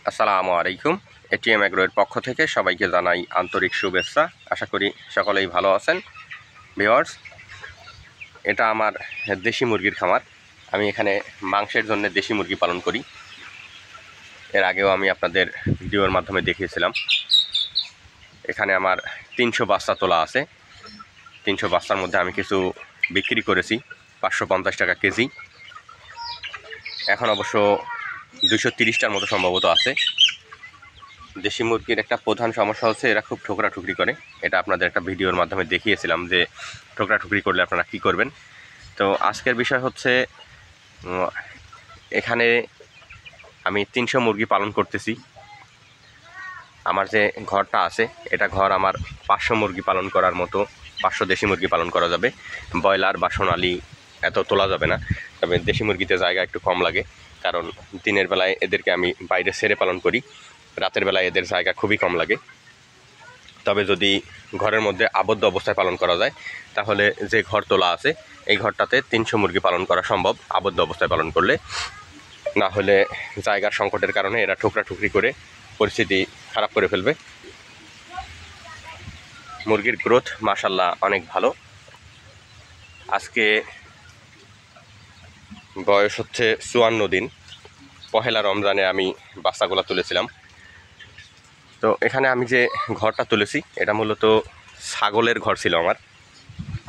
আসসালামু আলাইকুম। এটিএম এগ্রোর পক্ষ থেকে সবাইকে জানাই আন্তরিক শুভেচ্ছা। আশা করি সকলেই ভালো আছেন। ভিউয়ার্স, এটা আমার দেশি মুরগির খামার। আমি এখানে মাংসের জন্য দেশি মুরগি পালন করি। এর আগেও আমি আপনাদের ভিডিওর মাধ্যমে দেখিয়েছিলাম। এখানে আমার 300 বাচ্চা তোলা আছে। 300 বাচ্চার মধ্যে আমি কিছু বিক্রি করেছি 550 টাকা কেজি। এখন অবশ্য 230টার মতো সম্ভবত আছে। দেশি মুরগির একটা প্রধান সমস্যা হচ্ছে এরা খুব ঠোকরাঠুকরি করে। এটা আপনাদের একটা ভিডিওর মাধ্যমে দেখিয়েছিলাম যে ঠোকরাঠুকরি করলে আপনারা কি করবেন। তো আজকের বিষয় হচ্ছে এখানে আমি 300 মুরগি পালন করতেছি। আমার যে ঘরটা আছে এটা ঘর আমার 500 মুরগি পালন করার মতো, 500 দেশি মুরগি পালন করা যাবে। ব্রয়লার বা সোনালি এত তোলা যাবে না, তবে দেশি মুরগিতে জায়গা একটু কম লাগে, কারণ দিনের বেলায় এদেরকে আমি বাইরে ছেড়ে পালন করি, রাতের বেলায় এদের জায়গা খুবই কম লাগে। তবে যদি ঘরের মধ্যে আবদ্ধ অবস্থায় পালন করা যায় তাহলে যে ঘর তোলা আছে এই ঘরটাতে 300 মুরগি পালন করা সম্ভব আবদ্ধ অবস্থায় পালন করলে। না হলে জায়গার সংকটের কারণে এরা ঠুকরাঠুকরি করে পরিস্থিতি খারাপ করে ফেলবে। মুরগির গ্রোথ মাশাআল্লাহ অনেক ভালো। আজকে বয়স হচ্ছে 54 দিন। পহেলা রমজানে আমি বাচ্চাগুলো তুলেছিলাম। তো এখানে আমি যে ঘরটা তুলেছি এটা মূলত ছাগলের ঘর ছিল আমার।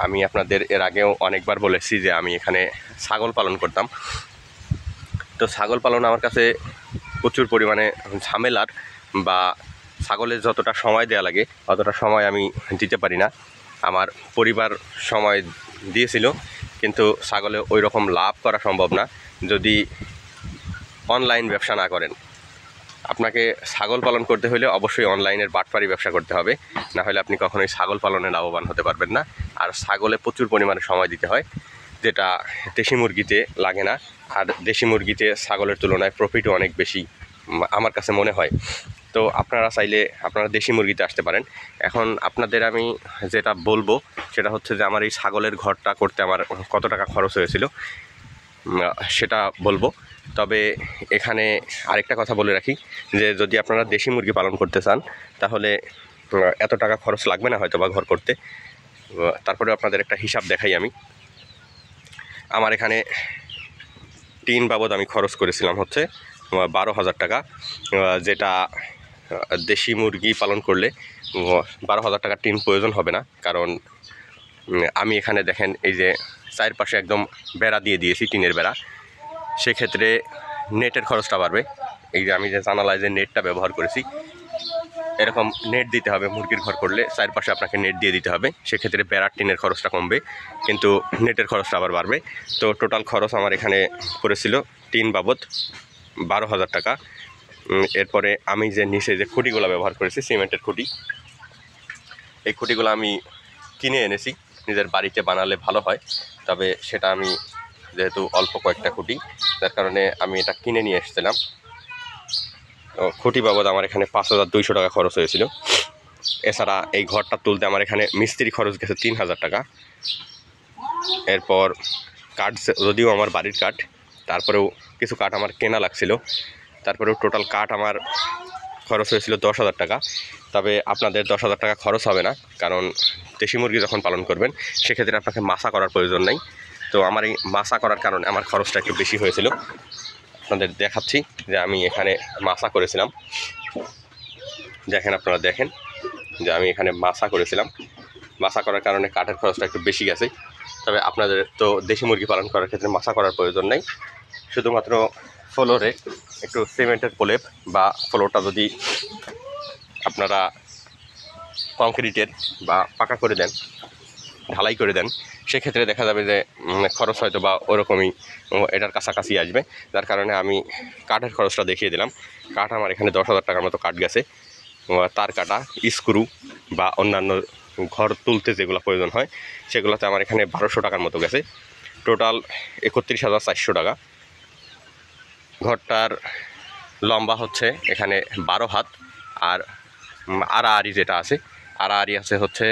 আমি আপনাদের এর আগেও অনেকবার বলেছি যে আমি এখানে ছাগল পালন করতাম। তো ছাগল পালন আমার কাছে প্রচুর পরিমাণে ঝামেলার, বা ছাগলের যতটা সময় দেওয়া লাগে অতটা সময় আমি দিতে পারি না। আমার পরিবার সময় দিয়েছিল, কিন্তু ছাগলে ওই রকম লাভ করা সম্ভব না যদি অনলাইন ব্যবসা না করেন। আপনাকে ছাগল পালন করতে হলে অবশ্যই অনলাইনের বাটপারি ব্যবসা করতে হবে, না হলে আপনি কখনোই ছাগল পালনে লাভবান হতে পারবেন না। আর ছাগলে প্রচুর পরিমাণে সময় দিতে হয়, যেটা দেশি মুরগিতে লাগে না। আর দেশি মুরগিতে ছাগলের তুলনায় প্রফিটও অনেক বেশি আমার কাছে মনে হয়। তো আপনারা চাইলে আপনারা দেশি মুরগিতে আসতে পারেন। এখন আপনাদের আমি যেটা বলবো সেটা হচ্ছে যে আমার এই ছাগলের ঘরটা করতে আমার কত টাকা খরচ হয়েছিল সেটা বলবো। তবে এখানে আরেকটা কথা বলে রাখি যে যদি আপনারা দেশি মুরগি পালন করতে চান তাহলে এত টাকা খরচ লাগবে না হয়তো বা ঘর করতে। তারপরে আপনাদের একটা হিসাব দেখাই আমি। আমার এখানে টিন বাবদ আমি খরচ করেছিলাম হচ্ছে 12,000 টাকা, যেটা দেশি মুরগি পালন করলে 12,000 টাকা টিন প্রয়োজন হবে না, কারণ আমি এখানে দেখেন এই যে চারপাশে একদম বেড়া দিয়ে দিয়েছি, টিনের বেড়া। সেক্ষেত্রে নেটের খরচটা বাড়বে। এই যে আমি যে জানালায় যে নেটটা ব্যবহার করেছি, এরকম নেট দিতে হবে মুরগির ঘর করলে, চারপাশে আপনাকে নেট দিয়ে দিতে হবে। সেক্ষেত্রে বেড়ার টিনের খরচটা কমবে, কিন্তু নেটের খরচটা আবার বাড়বে। তো টোটাল খরচ আমার এখানে পড়েছিল টিন বাবদ 12,000 টাকা। এরপরে আমি যে নিচে যে খুঁটিগুলো ব্যবহার করেছি, সিমেন্টের খুঁটি, এই খুঁটিগুলো আমি কিনে এনেছি। নিজের বাড়িতে বানালে ভালো হয়, তবে সেটা আমি যেহেতু অল্প কয়েকটা খুঁটি, যার কারণে আমি এটা কিনে নিয়ে এসেছিলাম। খুঁটি বাবদ আমার এখানে 5,200 টাকা খরচ হয়েছিল। এছাড়া এই ঘরটা তুলতে আমার এখানে মিস্ত্রি খরচ গেছে 3,000 টাকা। এরপর কাঠ, যদিও আমার বাড়ির কাঠ, তারপরেও কিছু কাঠ আমার কেনা লাগছিল। তারপরেও টোটাল কাঠ আমার খরচ হয়েছিল 10,000 টাকা। তবে আপনাদের 10,000 টাকা খরচ হবে না, কারণ দেশি মুরগি যখন পালন করবেন সেক্ষেত্রে আপনাকে মাছা করার প্রয়োজন নেই। তো আমার এই মাছা করার কারণে আমার খরচটা একটু বেশি হয়েছিল। আপনাদের দেখাচ্ছি যে আমি এখানে মাছা করেছিলাম। দেখেন, আপনারা দেখেন যে আমি এখানে মাছা করেছিলাম। মাছা করার কারণে কাঠের খরচটা একটু বেশি গেছে। তবে আপনাদের তো দেশি মুরগি পালন করার ক্ষেত্রে মাছা করার প্রয়োজন নেই। শুধুমাত্র ফ্লোরে একটু সিমেন্টের প্রলেপ বা ফ্লোরটা যদি আপনারা কংক্রিটের বা পাকা করে দেন, ঢালাই করে দেন, সেক্ষেত্রে দেখা যাবে যে খরচ হয়তো বা ওরকমই এটার কাছাকাছি আসবে। যার কারণে আমি কাঠের খরচটা দেখিয়ে দিলাম। কাঠ আমার এখানে 10,000 টাকার মতো কাঠ গেছে। তার কাটা, স্ক্রু বা অন্যান্য ঘর তুলতে যেগুলো প্রয়োজন হয় সেগুলোতে আমার এখানে 1200 টাকার মতো গেছে। টোটাল 31,400 টাকা। ঘরটার লম্বা হচ্ছে এখানে 12 হাত, আর আড়াআড়ি যেটা আছে, আড়াআড়ি আছে হচ্ছে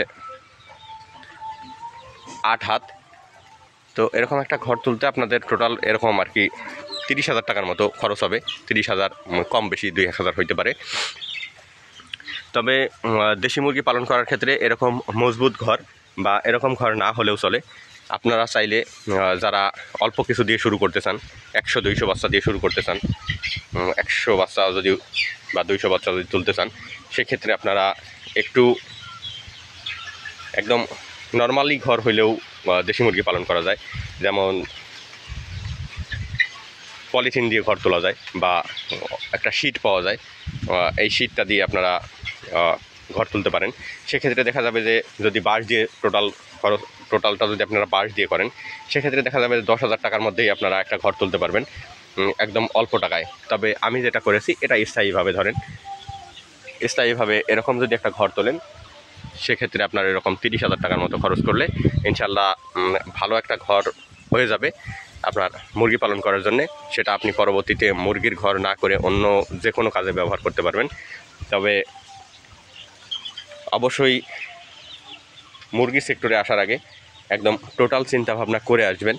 8 হাত। তো এরকম একটা ঘর তুলতে আপনাদের টোটাল এরকম আর কি 30,000 টাকার মতো খরচ হবে। 30,000 কম বেশি 2-1,000 হইতে পারে। তবে দেশি মুরগি পালন করার ক্ষেত্রে এরকম মজবুত ঘর বা এরকম ঘর না হলেও চলে। আপনারা চাইলে যারা অল্প কিছু দিয়ে শুরু করতে চান, 100-200 বাচ্চা দিয়ে শুরু করতে চান, 100 বাচ্চা যদি বা 200 বাচ্চা যদি তুলতে চান, সেক্ষেত্রে আপনারা একটু একদম নর্মালি ঘর হইলেও দেশি মুরগি পালন করা যায়। যেমন পলিথিন দিয়ে ঘর তোলা যায় বা একটা শীট পাওয়া যায়, এই শীটটা দিয়ে আপনারা ঘর তুলতে পারেন। সেক্ষেত্রে দেখা যাবে যে যদি বাঁশ দিয়ে টোটালটা যদি আপনারা বাঁশ দিয়ে করেন, সেক্ষেত্রে দেখা যাবে যে 10,000 টাকার মধ্যেই আপনারা একটা ঘর তুলতে পারবেন একদম অল্প টাকায়। তবে আমি যেটা করেছি এটা স্থায়ীভাবে ধরেন, স্থায়ীভাবে এরকম যদি একটা ঘর তোলেন, সেক্ষেত্রে আপনার এরকম 30,000 টাকার মতো খরচ করলে ইনশাল্লাহ ভালো একটা ঘর হয়ে যাবে আপনার মুরগি পালন করার জন্যে। সেটা আপনি পরবর্তীতে মুরগির ঘর না করে অন্য যে কোনো কাজে ব্যবহার করতে পারবেন। তবে অবশ্যই মুরগি সেক্টরে আসার আগে একদম টোটাল চিন্তাভাবনা করে আসবেন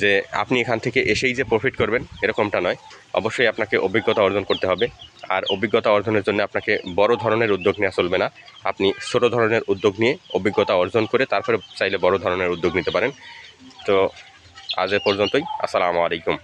যে আপনি এখান থেকে এসেই যে প্রফিট করবেন এরকমটা নয়। অবশ্যই আপনাকে অভিজ্ঞতা অর্জন করতে হবে। আর অভিজ্ঞতা অর্জনের জন্য আপনাকে বড় ধরনের উদ্যোগ নেওয়া চলবে না। আপনি ছোটো ধরনের উদ্যোগ নিয়ে অভিজ্ঞতা অর্জন করে তারপরে চাইলে বড় ধরনের উদ্যোগ নিতে পারেন। তো আজ এ পর্যন্তই। আসসালামু আলাইকুম।